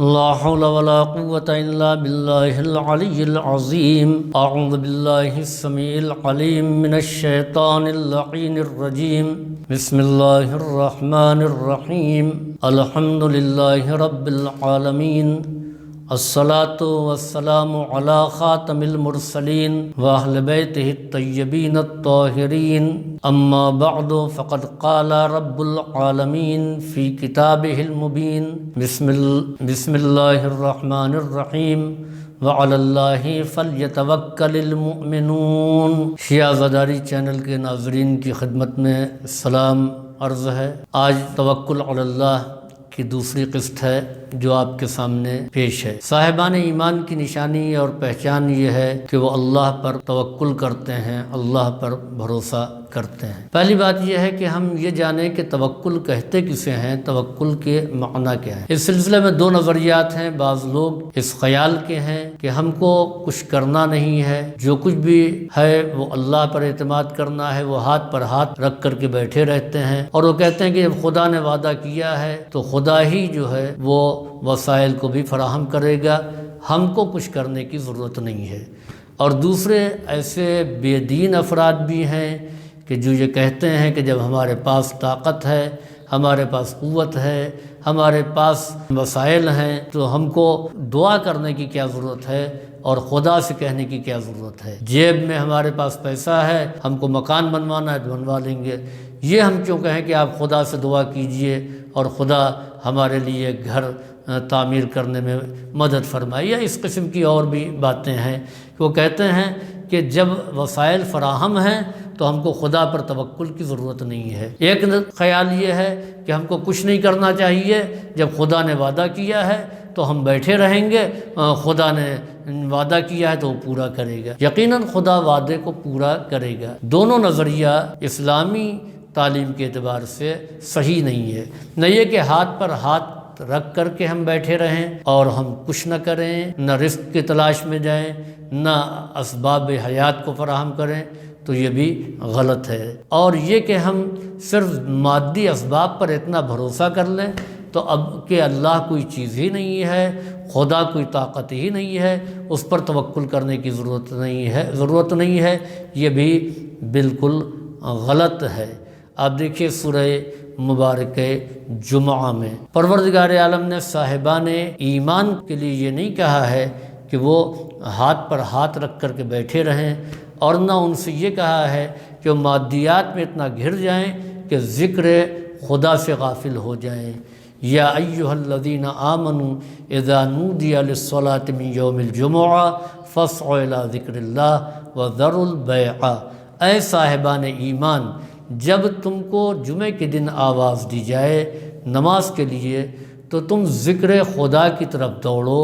لا حول ولا قوة إلا بالله العلي العظيم. أعوذ بالله السميع العليم من الشيطان اللعين الرجيم. بسم الله الرحمن الرحيم. الحمد لله رب العالمين. الصلاة والسلام على خاتم المرسلين وأهل بيته الطيبين الطاهرين. أما بعد فقد قال رب العالمين في كتابه المبين. بسم الله الرحمن الرحيم. وعلى الله فلیتوکل المؤمنون. شیعہ زاداری چینل کے ناظرین کی خدمت میں سلام عرض ہے. آج توکل علی اللہ کی دوسری قسط ہے جو آپ کے سامنے پیش ہے. صاحبان ایمان کی نشانی اور پہچان یہ ہے کہ وہ اللہ پر توکل کرتے ہیں، اللہ پر بھروسہ کرتے ہیں. پہلی بات یہ ہے کہ ہم یہ جانیں کہ توکل کہتے کسے ہیں، توکل کے معنی کیا ہے. اس سلسلے میں دو نظریات ہیں. بعض لوگ اس خیال کے ہیں کہ ہم کو کچھ کرنا نہیں ہے، جو کچھ بھی ہے وہ اللہ پر اعتماد کرنا ہے، وہ ہاتھ پر ہاتھ رکھ کر کے بیٹھے رہتے ہیں اور وہ کہتے ہیں کہ جب خدا نے وعدہ کیا ہے تو خدا ہی جو ہے وہ وسائل کو بھی فراہم کرے گا، ہم کو کچھ کرنے کی ضرورت نہیں ہے. اور دوسرے ایسے بے دین افراد بھی ہیں کہ جو یہ کہتے ہیں کہ جب ہمارے پاس طاقت ہے، ہمارے پاس قوت ہے، ہمارے پاس وسائل ہیں تو ہم کو دعا کرنے کی کیا ضرورت ہے اور خدا سے کہنے کی کیا ضرورت ہے. جیب میں ہمارے پاس پیسہ ہے، ہم کو مکان بنوانا ہے تو بنوا لیں گے. یہ ہم کیوں کہیں کہ آپ خدا سے دعا کیجئے اور خدا ہمارے لیے گھر تعمیر کرنے میں مدد فرمائے، یا اس قسم کی اور بھی باتیں ہیں. وہ کہتے ہیں کہ جب وسائل فراہم ہیں تو ہم کو خدا پر توکل کی ضرورت نہیں ہے. ایک خیال یہ ہے کہ ہم کو کچھ نہیں کرنا چاہیے، جب خدا نے وعدہ کیا ہے تو ہم بیٹھے رہیں گے، خدا نے وعدہ کیا ہے تو وہ پورا کرے گا. یقیناً خدا وعدے کو پورا کرے گا. دونوں نظریہ اسلامی تعلیم کے اعتبار سے صحیح نہیں ہے. نہ یہ کہ ہاتھ پر ہاتھ رکھ کر کے ہم بیٹھے رہیں اور ہم کچھ نہ کریں، نہ رزق کی تلاش میں جائیں، نہ اسباب حیات کو فراہم کریں، تو یہ بھی غلط ہے. اور یہ کہ ہم صرف مادی اسباب پر اتنا بھروسہ کر لیں تو اب کہ اللہ کوئی چیز ہی نہیں ہے، خدا کوئی طاقت ہی نہیں ہے، اس پر توکل کرنے کی ضرورت نہیں ہے، یہ بھی بالکل غلط ہے. آپ دیکھیے سورہ مبارک جمعہ میں پروردگار عالم نے صاحبان ایمان کے لیے یہ نہیں کہا ہے کہ وہ ہاتھ پر ہاتھ رکھ کر کے بیٹھے رہیں، اور نہ ان سے یہ کہا ہے کہ وہ مادیات میں اتنا گھر جائیں کہ ذکر خدا سے غافل ہو جائیں. یا ایھا الذین آمنوا اذا نودی للصلاۃ من یوم الجمعہ فاسعوا الی ذکر اللہ وذروا البیع. اے صاحبان ایمان، جب تم کو جمعے کے دن آواز دی جائے نماز کے لیے تو تم ذکر خدا کی طرف دوڑو،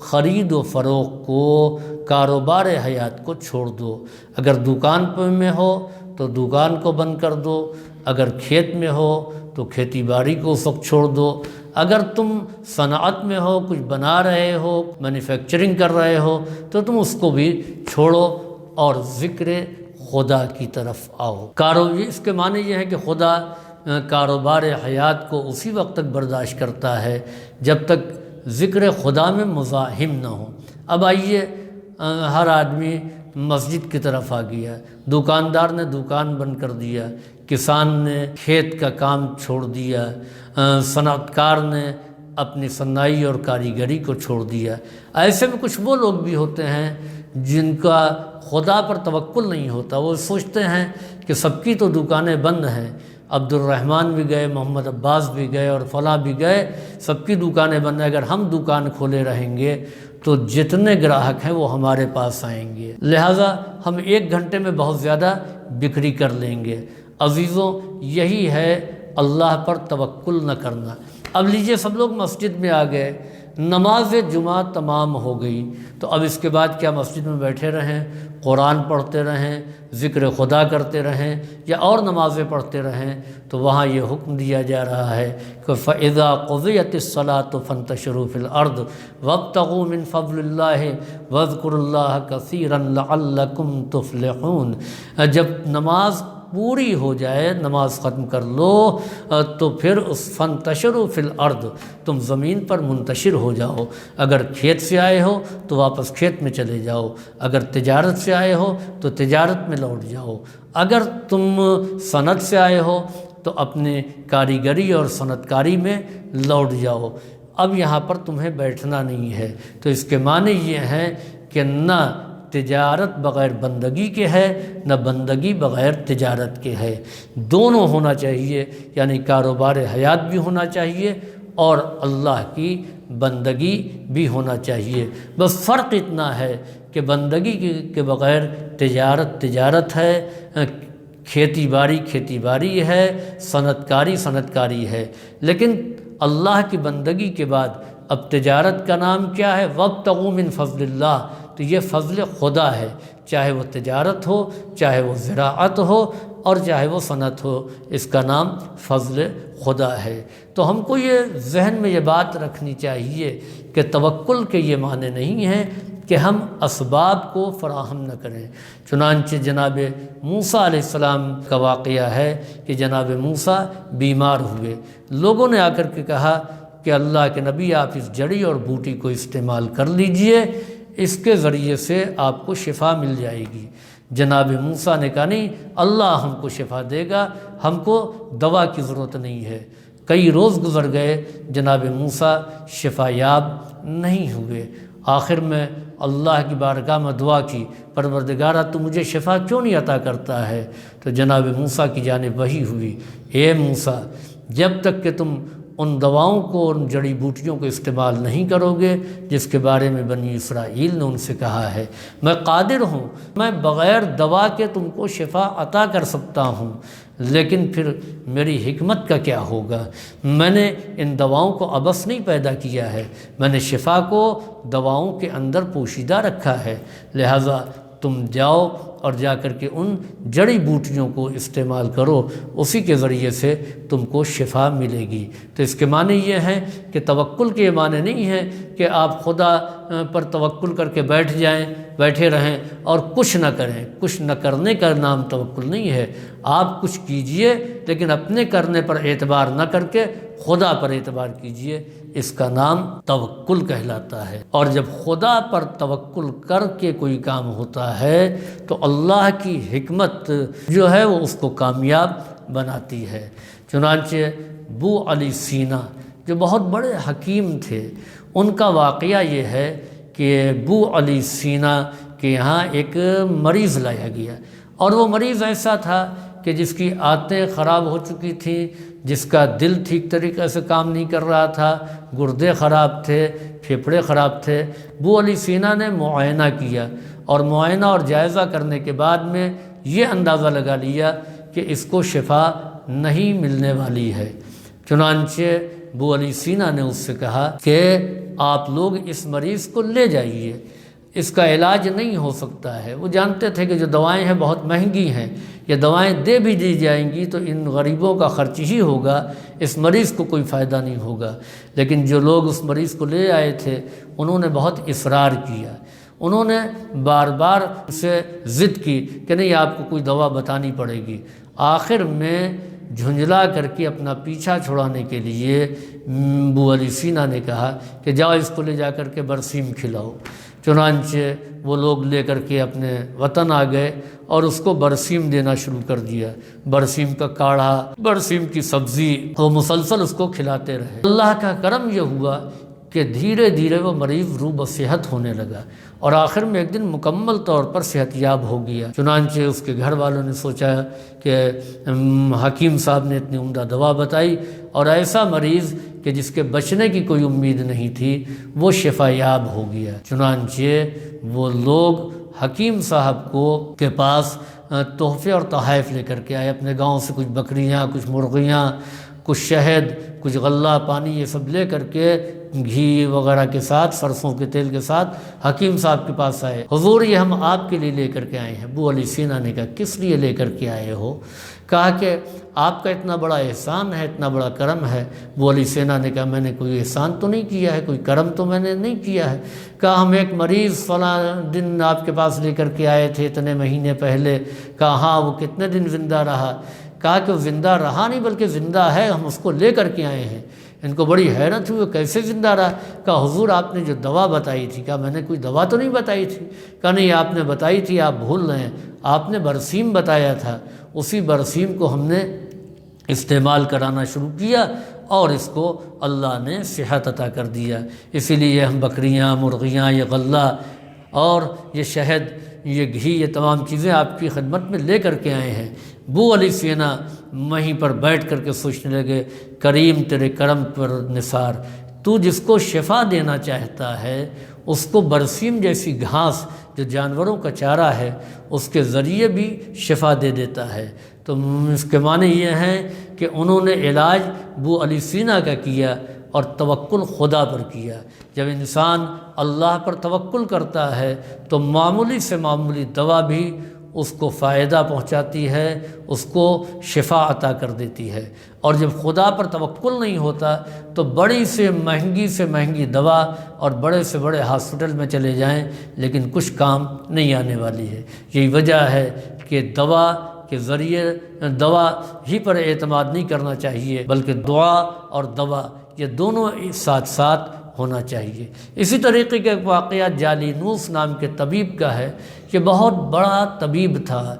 خرید و فروخت کو، کاروبار حیات کو چھوڑ دو. اگر دکان میں ہو تو دکان کو بند کر دو، اگر کھیت میں ہو تو کھیتی باڑی کو اس وقت چھوڑ دو، اگر تم صنعت میں ہو، کچھ بنا رہے ہو، مینوفیکچرنگ کر رہے ہو تو تم اس کو بھی چھوڑو اور ذکر خدا کی طرف آؤ. اس کے معنی یہ ہے کہ خدا کاروبار حیات کو اسی وقت تک برداشت کرتا ہے جب تک ذکر خدا میں مزاحم نہ ہو. اب آئیے، ہر آدمی مسجد کی طرف آ گیا، دکاندار نے دکان بند کر دیا، کسان نے کھیت کا کام چھوڑ دیا، صنعت کار نے اپنی صنائی اور کاریگری کو چھوڑ دیا. ایسے میں کچھ وہ لوگ بھی ہوتے ہیں جن کا خدا پر توکل نہیں ہوتا. وہ سوچتے ہیں کہ سب کی تو دکانیں بند ہیں، عبد الرحمن بھی گئے، محمد عباس بھی گئے اور فلاں بھی گئے، سب کی دکانیں بند ہیں، اگر ہم دکان کھولے رہیں گے تو جتنے گراہک ہیں وہ ہمارے پاس آئیں گے، لہٰذا ہم 1 گھنٹے میں بہت زیادہ بکری کر لیں گے. عزیزوں، یہی ہے اللہ پر توکل نہ کرنا. اب لیجئے سب لوگ مسجد میں آ گئے، نماز جمعہ تمام ہو گئی، تو اب اس کے بعد کیا مسجد میں بیٹھے رہیں، قرآن پڑھتے رہیں، ذکر خدا کرتے رہیں یا اور نمازیں پڑھتے رہیں؟ تو وہاں یہ حکم دیا جا رہا ہے کہ فَإِذَا قُضِيَتِ الصَّلَاةُ فَانتَشِرُوا فِي الْأَرْضِ وَابْتَغُوا مِنْ فَضْلِ اللَّهِ وَاذْكُرُوا اللَّهَ كَثِيرًا لَعَلَّكُمْ تُفْلِحُونَ. جب نماز پوری ہو جائے، نماز ختم کر لو تو پھر اس فانتشروا فی الارض، تم زمین پر منتشر ہو جاؤ۔ اگر کھیت سے آئے ہو تو واپس کھیت میں چلے جاؤ، اگر تجارت سے آئے ہو تو تجارت میں لوٹ جاؤ، اگر تم صنعت سے آئے ہو تو اپنے کاریگری اور صنعت کاری میں لوٹ جاؤ، اب یہاں پر تمہیں بیٹھنا نہیں ہے۔ تو اس کے معنی یہ ہیں کہ نہ تجارت بغیر بندگی کے ہے، نہ بندگی بغیر تجارت کے ہے، دونوں ہونا چاہیے، یعنی کاروبار حیات بھی ہونا چاہیے اور اللہ کی بندگی بھی ہونا چاہیے۔ بس فرق اتنا ہے کہ بندگی کے بغیر تجارت ہے، کھیتی باڑی ہے، صنعت کاری ہے، لیکن اللہ کی بندگی کے بعد اب تجارت کا نام کیا ہے؟ وابتغوا من فضل اللہ، تو یہ فضل خدا ہے، چاہے وہ تجارت ہو، چاہے وہ زراعت ہو اور چاہے وہ صنعت ہو، اس کا نام فضل خدا ہے۔ تو ہم کو یہ ذہن میں یہ بات رکھنی چاہیے کہ توکل کے یہ معنی نہیں ہیں کہ ہم اسباب کو فراہم نہ کریں۔ چنانچہ جناب موسیٰ علیہ السلام کا واقعہ ہے کہ جناب موسیٰ بیمار ہوئے، لوگوں نے آ کر کے کہا کہ اللہ کے نبی آپ اس جڑی اور بوٹی کو استعمال کر لیجئے، اس کے ذریعے سے آپ کو شفا مل جائے گی۔ جناب موسیٰ نے کہا نہیں، اللہ ہم کو شفا دے گا، ہم کو دوا کی ضرورت نہیں ہے۔ کئی روز گزر گئے، جناب موسیٰ شفا یاب نہیں ہوئے۔ آخر میں اللہ کی بارگاہ میں دعا کی، پروردگارہ تو مجھے شفا کیوں نہیں عطا کرتا ہے؟ تو جناب موسیٰ کی جانب وحی ہوئی، اے موسیٰ، جب تک کہ تم ان دواؤں کو، ان جڑی بوٹیوں کو استعمال نہیں کرو گے جس کے بارے میں بنی اسرائیل نے ان سے کہا ہے، میں قادر ہوں، میں بغیر دوا کے تم کو شفا عطا کر سکتا ہوں، لیکن پھر میری حکمت کا کیا ہوگا؟ میں نے ان دواؤں کو عبث نہیں پیدا کیا ہے، میں نے شفا کو دواؤں کے اندر پوشیدہ رکھا ہے، لہٰذا تم جاؤ اور جا کر کے ان جڑی بوٹیوں کو استعمال کرو، اسی کے ذریعے سے تم کو شفا ملے گی۔ تو اس کے معنی یہ ہیں کہ توکل کے معنی نہیں ہے کہ آپ خدا پر توکل کر کے بیٹھے رہیں اور کچھ نہ کریں۔ کچھ نہ کرنے کا نام توکل نہیں ہے، آپ کچھ کیجئے لیکن اپنے کرنے پر اعتبار نہ کر کے خدا پر اعتبار کیجئے، اس کا نام توکل کہلاتا ہے۔ اور جب خدا پر توکل کر کے کوئی کام ہوتا ہے تو اللہ کی حکمت جو ہے وہ اس کو کامیاب بناتی ہے۔ چنانچہ بو علی سینا جو بہت بڑے حکیم تھے، ان کا واقعہ یہ ہے کہ بو علی سینا کے یہاں ایک مریض لایا گیا، اور وہ مریض ایسا تھا کہ جس کی عادتیں خراب ہو چکی تھیں، جس کا دل ٹھیک طریقے سے کام نہیں کر رہا تھا، گردے خراب تھے، پھیپھڑے خراب تھے۔ بو علی سینا نے معائنہ کیا، اور معائنہ اور جائزہ کرنے کے بعد میں یہ اندازہ لگا لیا کہ اس کو شفا نہیں ملنے والی ہے۔ چنانچہ بو علی سینا نے اس سے کہا کہ آپ لوگ اس مریض کو لے جائیے، اس کا علاج نہیں ہو سکتا ہے۔ وہ جانتے تھے کہ جو دوائیں ہیں بہت مہنگی ہیں، یہ دوائیں دے بھی دی جائیں گی تو ان غریبوں کا خرچ ہی ہوگا، اس مریض کو کوئی فائدہ نہیں ہوگا۔ لیکن جو لوگ اس مریض کو لے آئے تھے انہوں نے بہت اصرار کیا، انہوں نے بار بار سے ضد کی کہ نہیں، آپ کو کوئی دوا بتانی پڑے گی۔ آخر میں جھنجھلا کر کے اپنا پیچھا چھڑانے کے لیے بو علی سینا نے کہا کہ جاؤ اس کو لے جا کر کے برسیم کھلاؤ۔ چنانچہ وہ لوگ لے کر کے اپنے وطن آ گئے اور اس کو برسیم دینا شروع کر دیا، برسیم کا کاڑھا، برسیم کی سبزی، وہ مسلسل اس کو کھلاتے رہے۔ اللہ کا کرم یہ ہوا کہ دھیرے دھیرے وہ مریض روح بصحت ہونے لگا، اور آخر میں ایک دن مکمل طور پر صحت یاب ہو گیا۔ چنانچہ اس کے گھر والوں نے سوچا کہ حکیم صاحب نے اتنی عمدہ دوا بتائی، اور ایسا مریض کہ جس کے بچنے کی کوئی امید نہیں تھی وہ شفا یاب ہو گیا۔ چنانچہ وہ لوگ حکیم صاحب کے پاس تحفے اور تحائف لے کر کے آئے، اپنے گاؤں سے کچھ بکریاں، کچھ مرغیاں، کچھ شہد، کچھ غلہ پانی، یہ سب لے کر کے گھی وغیرہ کے ساتھ، سرسوں کے تیل کے ساتھ حکیم صاحب کے پاس آئے۔ حضور یہ ہم آپ کے لیے لے کر کے آئے ہیں۔ ابو علی سینا نے کہا کس لیے لے کر کے آئے ہو؟ کہا کہ آپ کا اتنا بڑا احسان ہے، اتنا بڑا کرم ہے۔ ابو علی سینا نے کہا میں نے کوئی احسان تو نہیں کیا ہے، کوئی کرم تو میں نے نہیں کیا ہے۔ کہا ہم ایک مریض فلاں دن آپ کے پاس لے کر کے آئے تھے اتنے مہینے پہلے۔ کہا ہاں، وہ کتنے دن زندہ رہا؟ کہا کہ وہ زندہ رہا نہیں بلکہ زندہ ہے، ہم اس کو لے کر کے آئے ہیں۔ ان کو بڑی حیرت ہوئی وہ کیسے زندہ رہا؟ کہا حضور آپ نے جو دوا بتائی تھی۔ کہا میں نے کوئی دوا تو نہیں بتائی تھی۔ کہا نہیں، آپ نے بتائی تھی، آپ بھول رہے ہیں، آپ نے برسیم بتایا تھا، اسی برسیم کو ہم نے استعمال کرانا شروع کیا اور اس کو اللہ نے صحت عطا کر دیا۔ اسی لیے ہم بکریاں، مرغیاں، یہ غلہ اور یہ شہد، یہ گھی، یہ تمام چیزیں آپ کی خدمت میں لے کر کے آئے ہیں۔ ابو علی سینا وہیں پر بیٹھ کر کے سوچنے لگے، کریم تیرے کرم پر نثار، تو جس کو شفا دینا چاہتا ہے اس کو برسیم جیسی گھاس جو جانوروں کا چارہ ہے اس کے ذریعے بھی شفا دے دیتا ہے۔ تو اس کے معنی یہ ہیں کہ انہوں نے علاج ابو علی سینا کا کیا اور توکل خدا پر کیا۔ جب انسان اللہ پر توکل کرتا ہے تو معمولی سے معمولی دوا بھی اس کو فائدہ پہنچاتی ہے، اس کو شفا عطا کر دیتی ہے۔ اور جب خدا پر توکل نہیں ہوتا تو بڑی سے مہنگی دوا اور بڑے سے بڑے ہاسپٹل میں چلے جائیں لیکن کچھ کام نہیں آنے والی ہے۔ یہی وجہ ہے کہ دوا کے ذریعے دوا ہی پر اعتماد نہیں کرنا چاہیے بلکہ دعا اور دوا یہ دونوں ساتھ ساتھ ہونا چاہیے۔ اسی طریقے کا ایک واقعہ جالینوس نام کے طبیب کا ہے۔ یہ بہت بڑا طبیب تھا،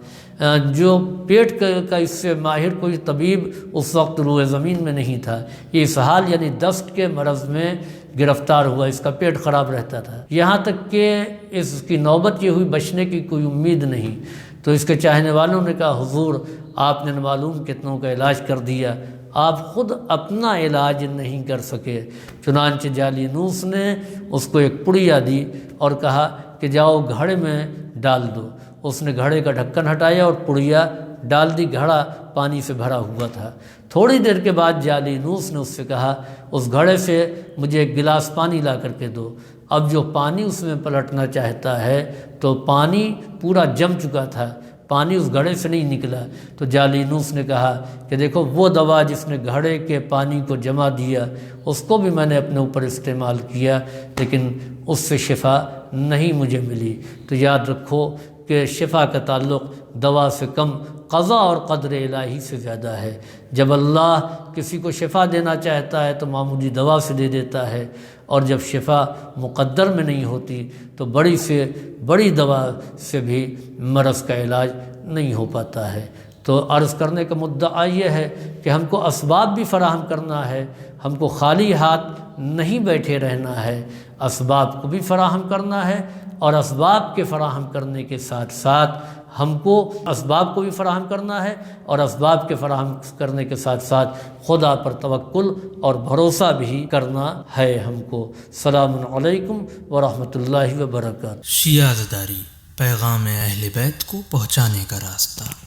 جو پیٹ کا اس سے ماہر کوئی طبیب اس وقت روئے زمین میں نہیں تھا۔ یہ اسہال یعنی دست کے مرض میں گرفتار ہوا، اس کا پیٹ خراب رہتا تھا، یہاں تک کہ اس کی نوبت یہ ہوئی بچنے کی کوئی امید نہیں۔ تو اس کے چاہنے والوں نے کہا حضور آپ نے معلوم کتنوں کا علاج کر دیا، آپ خود اپنا علاج نہیں کر سکے۔ چنانچہ جالینوس نے اس کو ایک پڑیا دی اور کہا کہ جاؤ گھڑے میں ڈال دو۔ اس نے گھڑے کا ڈھکن ہٹایا اور پڑیا ڈال دی، گھڑا پانی سے بھرا ہوا تھا۔ تھوڑی دیر کے بعد جالینوس نے اس سے کہا اس گھڑے سے مجھے ایک گلاس پانی لا کر کے دو۔ اب جو پانی اس میں پلٹنا چاہتا ہے تو پانی پورا جم چکا تھا، پانی اس گھڑے سے نہیں نکلا۔ تو جالینوس نے کہا کہ دیکھو وہ دوا جس نے گھڑے کے پانی کو جما دیا اس کو بھی میں نے اپنے اوپر استعمال کیا لیکن اس سے شفا نہیں مجھے ملی۔ تو یاد رکھو کہ شفا کا تعلق دوا سے کم قضا اور قدر الہی سے زیادہ ہے۔ جب اللہ کسی کو شفا دینا چاہتا ہے تو معمولی دوا سے دے دیتا ہے، اور جب شفا مقدر میں نہیں ہوتی تو بڑی سے بڑی دوا سے بھی مرض کا علاج نہیں ہو پاتا ہے۔ تو عرض کرنے کا مدعا یہ ہے کہ ہم کو اسباب بھی فراہم کرنا ہے، ہم کو خالی ہاتھ نہیں بیٹھے رہنا ہے، اسباب کو بھی فراہم کرنا ہے، اور اسباب کے فراہم کرنے کے ساتھ ساتھ ہم کو اسباب کو بھی فراہم کرنا ہے، اور اسباب کے فراہم کرنے کے ساتھ ساتھ خدا پر توکل اور بھروسہ بھی کرنا ہے ہم کو۔ السلام علیکم ورحمۃ اللہ وبرکاتہ۔ شیعہ زداری، پیغام اہل بیت کو پہنچانے کا راستہ۔